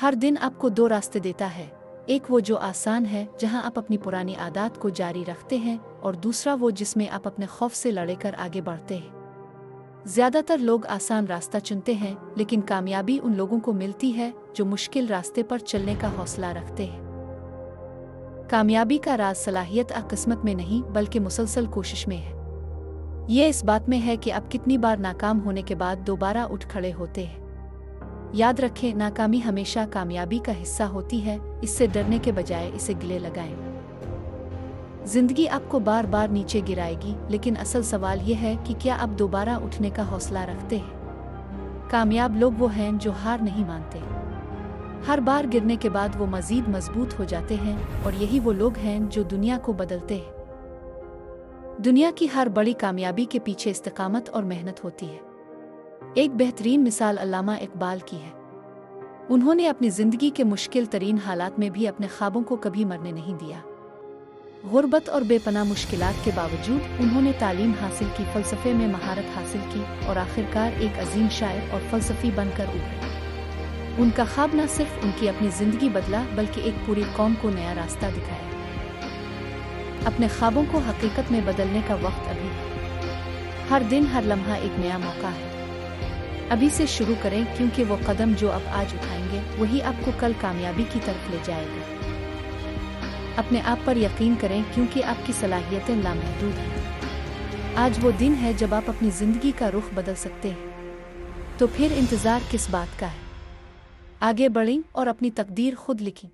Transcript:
हर दिन आपको दो रास्ते देता है, एक वो जो आसान है जहां आप अपनी पुरानी आदत को जारी रखते हैं, और दूसरा वो जिसमें आप अपने खौफ से लड़कर आगे बढ़ते हैं। ज़्यादातर लोग आसान रास्ता चुनते हैं, लेकिन कामयाबी उन लोगों को मिलती है जो मुश्किल रास्ते पर चलने का हौसला रखते हैं। कामयाबी का राज सलाहियत किस्मत में नहीं बल्कि मुसलसल कोशिश में है। ये इस बात में है कि आप कितनी बार नाकाम होने के बाद दोबारा उठ खड़े होते हैं। याद रखें, नाकामी हमेशा कामयाबी का हिस्सा होती है, इससे डरने के बजाय इसे गले लगाएं। जिंदगी आपको बार बार नीचे गिराएगी, लेकिन असल सवाल यह है कि क्या आप दोबारा उठने का हौसला रखते हैं। कामयाब लोग वो हैं जो हार नहीं मानते। हर बार गिरने के बाद वो मजीद मजबूत हो जाते हैं, और यही वो लोग हैं जो दुनिया को बदलते हैं। दुनिया की हर बड़ी कामयाबी के पीछे इस्तिकामत और मेहनत होती है। एक बेहतरीन मिसाल अल्लामा इकबाल की है। उन्होंने अपनी जिंदगी के मुश्किल तरीन हालात में भी अपने ख्वाबों को कभी मरने नहीं दिया। गुर्बत और बेपनाह मुश्किलात के बावजूद उन्होंने तालीम हासिल की, फ़लसफ़े में महारत हासिल की, और आखिरकार एक अजीम शायर और फ़लसफ़ी बनकर उभरे। उनका ख्वाब न सिर्फ उनकी अपनी ज़िंदगी बदला, बल्कि एक पूरी कौम को नया रास्ता दिखाया। अपने ख्वाबों को हकीकत में बदलने का वक्त अभी है। हर दिन, हर लम्हा एक नया मौका है। अभी से शुरू करें, क्योंकि वो कदम जो आप आज उठाएंगे वही आपको कल कामयाबी की तरफ ले जाएगा। अपने आप पर यकीन करें, क्योंकि आपकी सलाहियतें लामहदूद हैं। आज वो दिन है जब आप अपनी ज़िंदगी का रुख बदल सकते हैं। तो फिर इंतज़ार किस बात का है? आगे बढ़ें और अपनी तकदीर खुद लिखें।